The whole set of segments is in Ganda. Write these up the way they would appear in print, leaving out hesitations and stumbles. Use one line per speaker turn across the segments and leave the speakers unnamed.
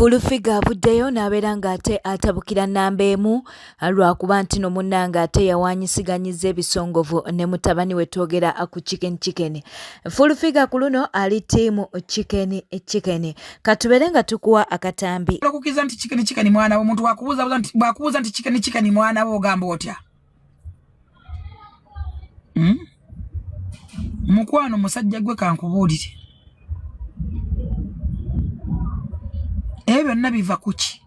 Fulufiga avuddeyo n'abeera ng'ate atabukira nnamba emu lwakuba nti no munnange ate yawaanyisiganyiza ebisongovu ne mutabani we twogera ku chicken. Fulufiga ku luno ali ttiimu chicken. Katubeere nga tukuwa akatambi.
Okukiza nti chicken mwana wo, muntu bwakubuuza nti chicken mwana wo ogamba otya? Mukwano musajja gwe kankubuulire. Byonna biva kuki?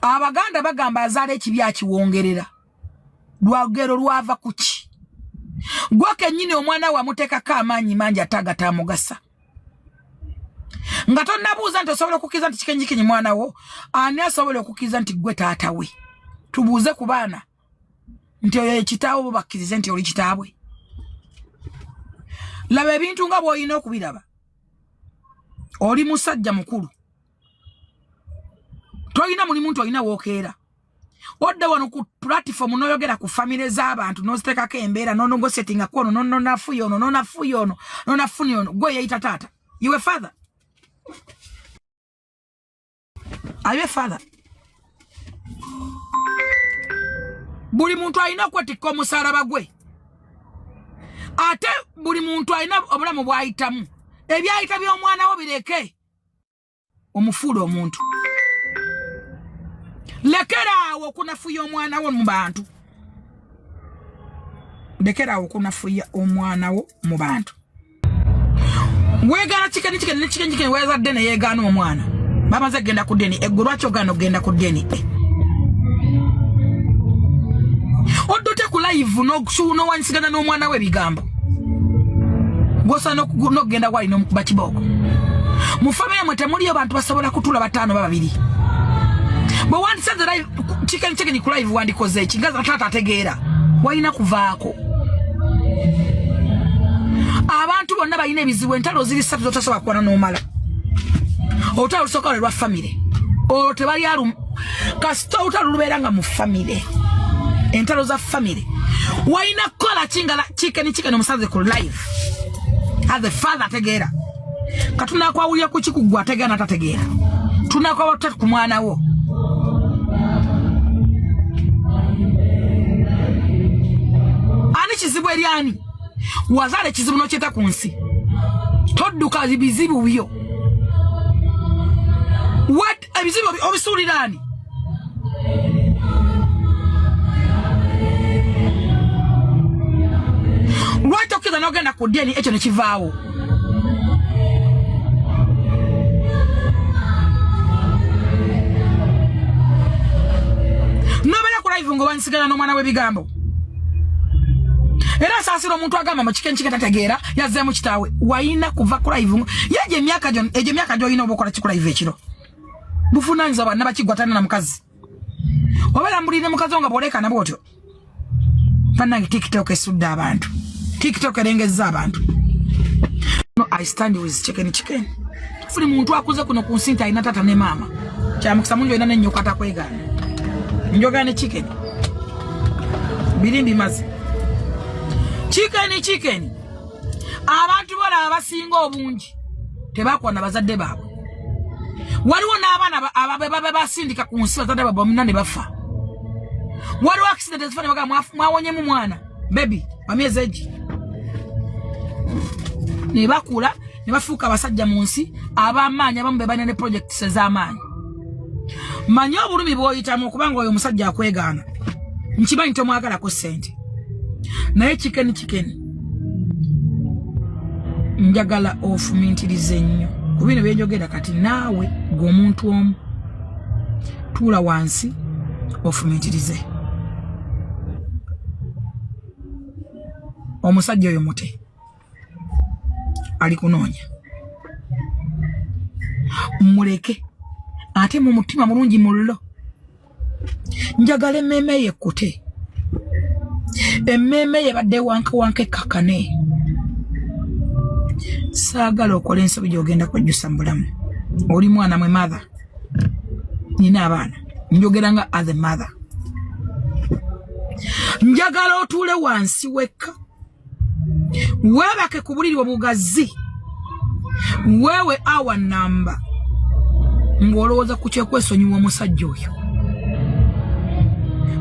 Abaganda bagamba azaala ekibi akiwongerera. Lwagero lwava kuki? Gwe kennyini omwana we amuteekako amaanyi mangi atagatamugasa. Nga tonnabuuza nti osobola okukiza nti chicken mwana wo, ani asobola okukiza nti gwe taata we? Tubuuze ku baana nti oyo kitaawo bo bakkirize nti oli kitaabwe. Laba ebintu nga bw'olina okubiraba. Oli musajja mukulu. Toyina mulimu nti olina wookeera. Odda wano ku platform n'oyogera ku famire z'abantu n'oziteekako embeera n'onogosetingako ono n'onafuya ono n'onafuya ono n'onafuni ono. Gwe yayita taata. You a father? Are you a father? Buli muntu alina okwetikka omusaalaba gwe. Ate buli muntu alina obulamu bw'ayitamu. Ebyayita by'omwana wo bireke omufuula omuntu. Lekeraawo okunafuya omwana wo mu bantu. Lekeraawo okunafuya omwana wo mu bantu. Weegaana chicken weeza ddene yeegaana omwana. Bamaze genda ku ddeni. Eggwe lwaki ogaana ogenda ku ddeni? Oddote ku live n'owanyisigana n'omwana we ebigambo. Gosa n'okugenda wali n'omukuba kiboko. Mu family mwe temuliyo bantu basobola kutula bataano babiri. Bwe wandisa the live chicken ku live wandikoze eki ngaza taata ategeera. Walina kuvaako. Abantu bonna balina ebizibu, entalo ziri 3 zotasobola kuwana n'omala. Olutalo lusooka lwe lwa family. Olwo tebali alumu. Kasita olutalo lubeera nga mu family. Entalo za family. Walina kukola kingala chicken omusanze ku live. As the father ategeera. Katuna kwawulira ku kikugwa ategeera natategeera. Tunakwa watatu ku mwana wo. Ani kizibu eri ani? Wazaale kizibu n'okyeta ku nsi. Todduka bizibu byo. What ebizibu obisuulira ani? Lwaki okiza n'ogenda ku ddeni ekyo ne kivaawo? Nobeera ku live ng'owanyisigana n'omwana w'ebigambo. Era asaasira omuntu agamba mu chicken tategeera yazzeemu kitaawe. Wayina kuva ku live. Egyo emyaka gy'olina oba okola ki ku live ekiro? Buvunaanyizibwa bwanna bakiggwatana na mukazi. Obeera mbulire mukazi wo nga bw'oleekana bw'otyo. Bannange TikTok esudde abantu. TikTok erengezza abantu. No, I stand with chicken. Fuli muntu akuze kuno ku nsi nti alina taata ne maama. Kyamukisa mungi olina n'ennyoko atakwegaana. Njogera ne chicken. Birimbi mazi. Chicken. Abantu bala abasinga obungi tebakwana bazadde baabwe. Waliwo n'abaana ababe basindika ku nsi bazadde baabwe bonna ne bafa. Waliwo accident ezifana baga mwawonyemu mwana baby wa myezi egi. Ne bakula ne bafuuka abasajja mu nsi ab'amaanyi abamu be balina ne projects ez'amaanyi. Manya obulumi bw'oyitamu okubanga oyo omusajja akwegaana. Nkimanyi tomwagalako ssente. Naye chicken njagala ofumintirize nnyo ku bino byenjogera kati naawe ng'omuntu omu tuula wansi ofumintirize. Omusajja oyo mute ali kunoonya. Muleke ate mu mutima mulungi mullo. Njagala emmeeme ye ekkute. Emmeeme ye badde wanke kakane. Saagala okola ensobi gy'ogenda kwejjusa mu bulamu. Oli mwana mwe mother. Nina abaana. Njogera nga as a mother. Njagala otuule wansi wekka. Weebake ku buliri obugazi. Wewe awa namba. ng'olowooza ku kyekwesonyiwa omusajja oyo.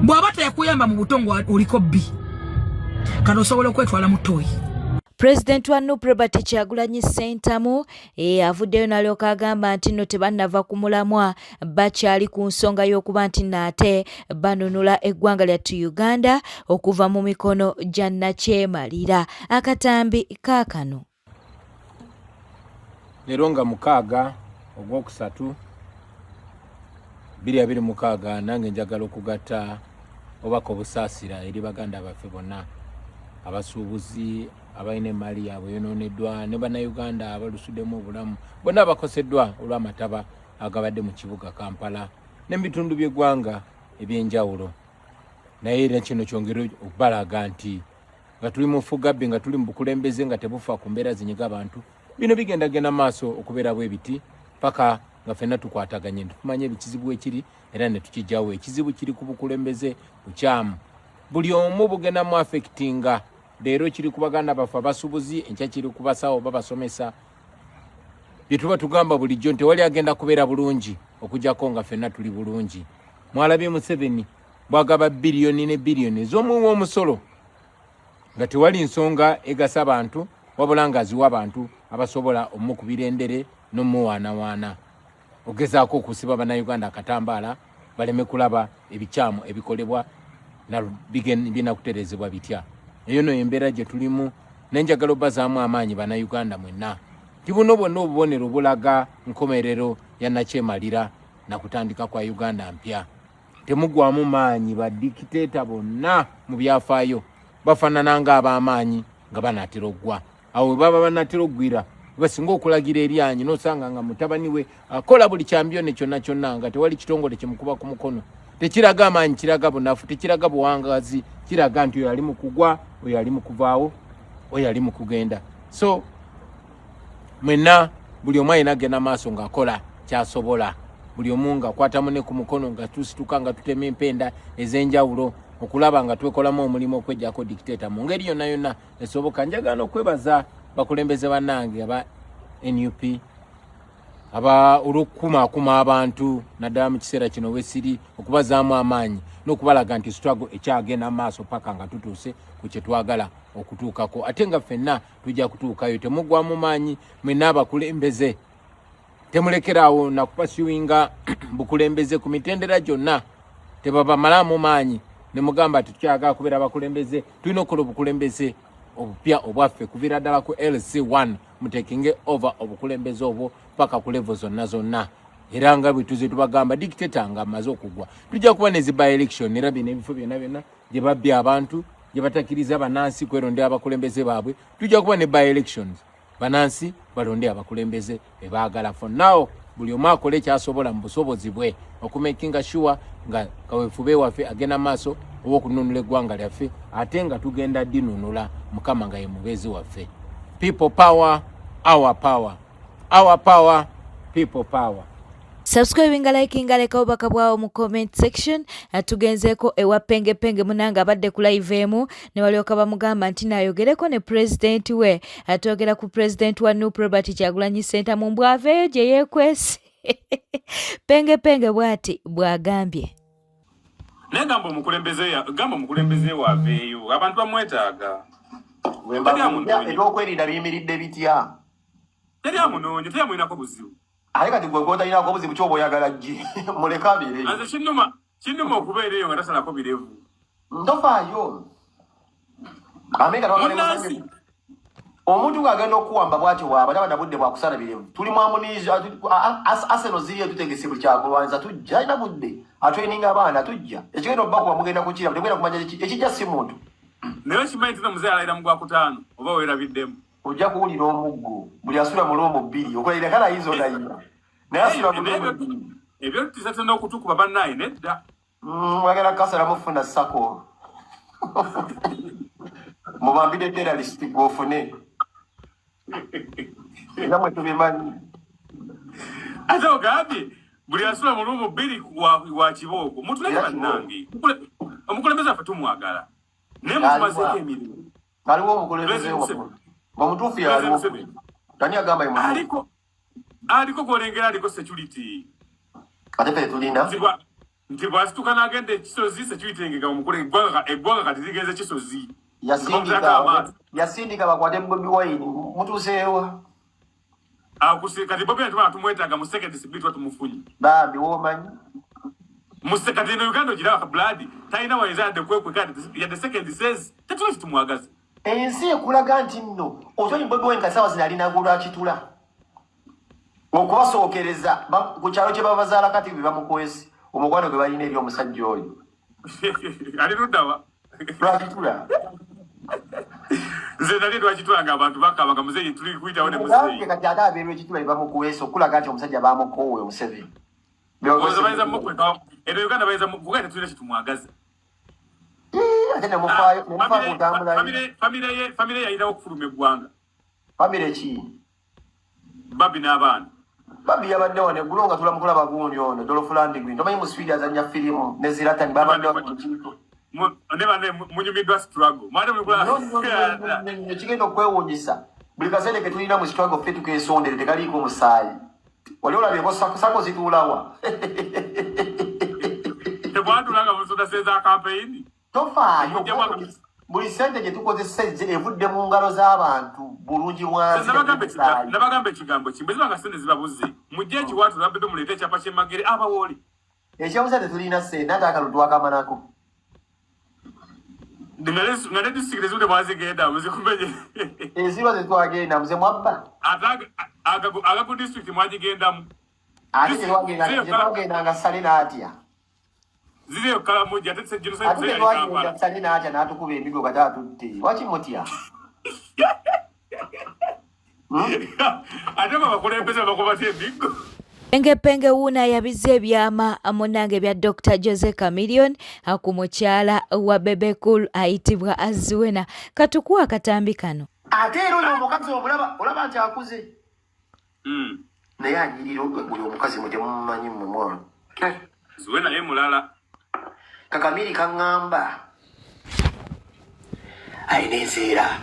Bw'aba teyakuyamba mu butongo oliko bbi. Kati osobola okwetwala mu ttooyi.
President wa NUP Robert Kyagulanyi Ssentamu avuddeyo n'alyoka agamba nti nno tebannava ku mulamwa bakyali ku nsonga y'okuba nti nate banunula eggwanga lyattu Uganda okuva mu mikono gya Nakyemalira. Akatambi kaakano.
Leero nga 6 Ogwokusatu 2026 nange njagala okugatta obaka obusaasira eri baganda baffe bonna abasuubuzi abaine mali yabwe yonooneddwa ne bannayuganda abalusuddemu obulamu bonna abakoseddwa olw'amataba agabadde mu kibuga Kampala n'ebitundu by'eggwanga ebyenjawulo. Naye era kino kyongera okubalaga nti nga tuli mu Fugabbi nga tuli mu bukulembeze nga tebufa ku mbeera zinyiga abantu bino bigendagenda maaso okubeera bwebiti paka nga ffenna tukwataganye tumanye ebikizibu ekiri era ne tukijjawo. Ekizibu kiri ku bukulembeze bukyamu buli omu bugenda mu affectinga. Leero kiri ku baganda baffe abasuubuzi, enkya kiri ku basawo babasomesa. Bye tuba tugamba bulijjo nti wali agenda kubeera bulungi okujjako nga ffenna tuli bulungi. Mwalabye Museveni bwagaba biliyoni ne biliyoni ez'omuwa omusolo nga tewali nsonga egasa abantu wabula nga aziwa abantu abasobola omukubira endere n'omuwaanawaana ogezaako okusiba bannayuganda akatambaala baleme kulaba ebikyamu ebikolebwa na binakuterezebwa bitya. Eyo no embeera gye tulimu nenjagala obbazaamu amaanyi bannayuganda mwenna ti buno bwonna obubonero bulaga nkomerero ya Nakyemalira na kutandika kwa Uganda mpya. Temugwamu maanyi badikiteeta bonna mu byafaayo bafaanana ng'ab'amaanyi nga banaatera oggwa. Awo baba banaatera oggwira basinga okulagira eryanyi n'osanga nga mutabani we akola buli kyambyone kyonna kyonna nga tewali kitongole kimukuba ku mukono. Tekiraga amaanyi, kiraga bunafu, tekiraga buwangazi, kiraga nti oyo ali mu kugwa, oyo ali mu kuvaawo, oyo ali mu kugenda. So mwenna buli omu alina agenda maaso ng'akola kyasobola. Buli omu ng'akwata munne ku mukono nga tusituka nga tutema empenda ez'enjawulo okulaba nga twekolamu omulimu okweggyako dictator mu ngeri yonna yonna esoboka. Njagala okwebaza bakulembeze bannange aba NUP aba olw'okukumaakuma abantu naddala mu kiseera kino wesiri okubazaamu amaanyi n'okubalaga nti struggle ekyagenda maaso paka nga tutuuse ku kye twagala okutuukako. Ate nga ffenna tujja kutuukayo. Temuggwamu maanyi mwenna abakulembeze. Temulekeraawo na kupasiwinga bukulembeze ku mitendera gyonna. Tebabamalamu maanyi ne mugamba ati tukyagala kubeera bakulembeze. Tulina okukola obukulembeze obupya obwaffe kuviira ddala ku LC1 mutekinge over obukulembeze obwo paka ku level zonna zonna. Era nga bwe tuze tubagamba dictator nga amaze okugwa tujja kuba ne by election era bino ebifo byonna byonna gye babbya abantu gye batakiriza bannansi kwerondera abakulembeze baabwe. Tujja kuba ne by elections bannansi balonde abakulembeze be baagala. For now buli omu akole ekyasobola mu busobozi bwe okumakinga sure nga kaweefube waffe agenda maaso obw'okununula eggwanga lyaffe ate nga tugenda dinunula Mukama nga ye mubeezi waffe. People power, our power. Our power, people power.
Subscribing, liking, leka obaka bwawo mu comment section. Tugenzeeko ewa penge munanga abadde ku live emu ne walyoka bamugamba nti nayogereko ne president we. Atogera ku president wa NUP Robert Kyagulanyi Ssentamu mbwaveeyo gye yeekwese. Penge bwati bwagambye.
Negamba omukulembeze waaveeyo abantu bamwetaaga.
Ebyokwerinda biyimiridde bitya?
Teri amunoonya, teri amulinako buzibu.
Ate kati gwe gw'otalinako buzibu ky'oba oyagala gye muleka abeereyo.
Nze kinnuma okubeera eyo nga tasalako birevu.
Ntofaayo. Omuntu ng'agenda okuwamba bw'atyo bw'aba tabadde budde bwa kusala birevu. Tuli mu amuniizi Arsenal ziri etutegese buli kyakulwanza tujja alina budde atweninga abaana tujja. Ekigenda obbakuba mugenda kukira tegenda kumanya ekijja si muntu.
Naye okimanyi nti muzeeyi alayira mu Gwakutaano oba weerabiddemu.
Ojja kuwulira omuggo buli asula mu lwomu bbiri okolerera kala yizo ndayira naye asula mu lwomu bbiri
ebyo tisatenda okutukuba bannaye nedda
wagala kasala mufuna sako mubambire terrorist gwofune era mwe tubimanyi
ate ogambye buli asula mu lwomu bbiri wa kiboogo mutuleke bannange omukulembeze affe tumwagala naye mutumazeeko emirimu
aliwo omukulembeze omutuufu yaliwo tani agamba
aliko golengera aliko security
ate ffe tulina
nti bwasituka n'agenda ekisozi sekiyitengeka omukulu eggwanga kati ligenze kisozi
yasindika bakwate Bobi Wine mutuuseewa
kati Bobi Wine tumala tumwetaaga mu second sibitwa tumufunye
bambi womanyi
kati eno Uganda ogiraba blood talina wayinza yadde kwekweka yadde second says tetuna kitumwagaza
ensi ekulaga nti nno otonyi Bobi Wine kasaawa zino alina gulwakitula okubasookereza ku kyalo kye babazaala kati bwe bamukwesi omukwano gwe balina eri omusajja oyo
ali luddawa
lwakitula
nze nali lwakitula ng'abantu bakabaga muzeeyi tuli kuyitawo ne muzeeyi
kati ate abeerwa ekitula ne bamukwesa okulaga nti omusajja bamukoowe Museveni
bayinza mukweka eno Uganda bayinza kugenda tulina kitumwagaza
ate nemufaayo kutambula
famire yayinawo okufuluma eggwanga
famire ki
babi n'abaana
babi yabadde wano eggulo nga tulamukulaba gundi ono Dolph Green tomanyi mu Sweden azannya firimu ne Zlatan babadde
munyumiddwa struggle
kigenda okwewuunyisa buli kaseera ke tulina mu struggle ffe tukeesondere tekaliiko musaayi wali olabyeko sako zituulawa
tebwatulanga musodaseza campaign
tofaayo buli sente gye tukozesa evudde mu ngalo z'abantu bulungi
bwansinabagamba ekigambo kimbe zibanga sente zibabuze mujje ekiwatu nabebe muleete ekyapa kyemagere abawooli
ekyabusa tetulina sente ate akalulu twakamanako
ngale district ezudde mwazigenda muzikumenye
ezirwa zetwagenda muze mwabba
agaku district mwagigendamu
ate tetwagendanga sale n'atya
ziriyo kalamuji ate
tetwagenda sale n'atya n'atukuba emigo kati atutte waki mutya
ate babakulembeze bakubatya emigo
Penge wuuna yabize ebyama munange bya Dr. Jose Chameleone ku mukyala wa Bebe Cool ayitibwa Azuena katukuwa akatambi kano
ate era oyo omukazi olaba nti akuze naye anyirira buli omukazi mwe temumanyi mu mwana
Zuena ye mulala
Kakamiri kaŋŋamba ayina enseera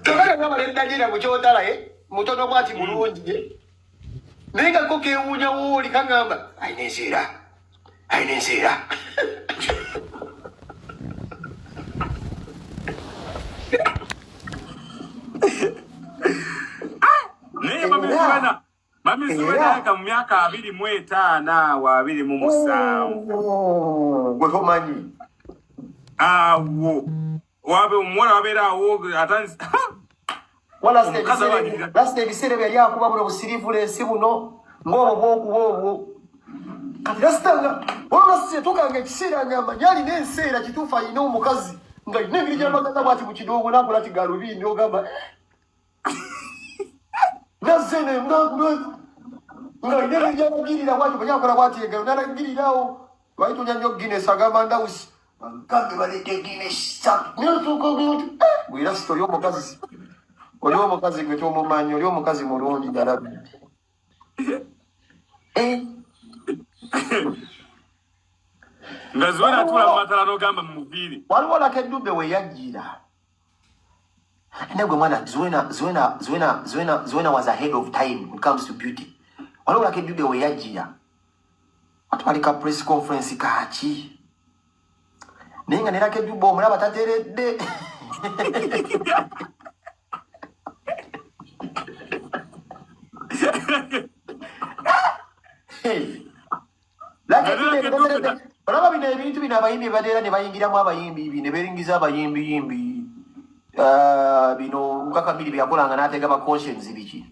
tokana ngamalendagira mukyotalaye mutono bwati mulungi naye nga ko kewuunya wooli kaŋŋamba ayina enseera
naye Mami Zuena ka mu myaka 25 wa 27
gwe tomanyi
awo wabe omwana wabeera awo atanzi
lasita ebiseera byali akuba buno busirivu lensi buno ng'obwo bwokuba obwo kati lasitanga olwolasi etukanga ekiseera ngamba alina enseera kituufu alina omukazi nga alina engeri gyamagaza bwati mu kidongo nakola ti galubindi ogamba nazene nga alina engeri gyamagirira bwati banyakola bwati engero nalagirirawo lwalitunya nnyo Guinness agamba ndawusi nkambe baledde Guinness ntuuka ogoti bwelasita oli omukazi gwe tomumanyi oli omukazi mulungi galabi
nga Zuena atula mu matala n'ogamba mu muviiri
waliwo lako eddubbe we yajjira naye gwe mwana Zuena was ahead of time when it comes to beauty waliwo lako eddubbe we yajjira atwalika press conference kaaki naye nga nerako eddubbe omulaba tateredde olaba bino ebintu bino abayimbi bateera ne bayingiramu abayimbi ne beringiza abayimbiyimbi bino Kakamiri byakolanga n'ateeka ba conscience biki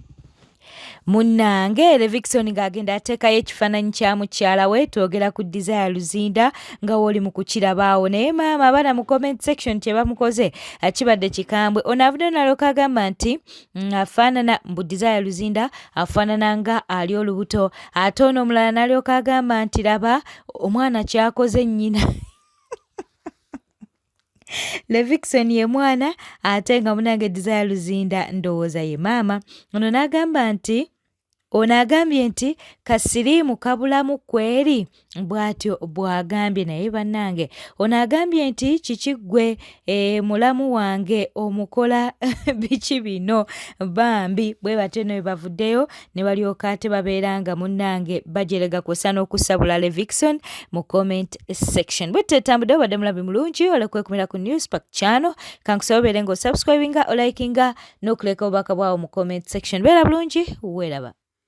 Munnange Levikson ng'agenda ateekayo ekifaananyi kya mukyala we twogera ku Desire Luzinda nga woli mu kukirabaawo naye maama abana mu comment section kye bamukoze kibadde kikambwe ono avudde n'alyoka agamba nti afaanana mbu Desire Luzinda afaanana nga ali olubuto ate ono omulala n'alyoka agamba nti laba omwana kyakoze nnyina Levikson ye mwana ate nga munange Desire Luzinda ndowooza ye maama ono n'agamba nti ono agambye nti kasiriimu kabulamu kweri bw'atyo bw'agambye naye bannange ono agambye nti kikiggwe mulamu wange omukola biki bino bambi bwe batyo ne bavuddeyo ne balyoka ate babeera nga munnange bajerega kw'osa n'okusabula Levikson mu comment section. Bwe tetambudde obadde mulabi mulungi olekwekumira ku Newspack channel kankusaba obeere ng'osubscribinga olikinga n'okuleka obubaka bwawo mu comment section. Beera bulungi weeraba.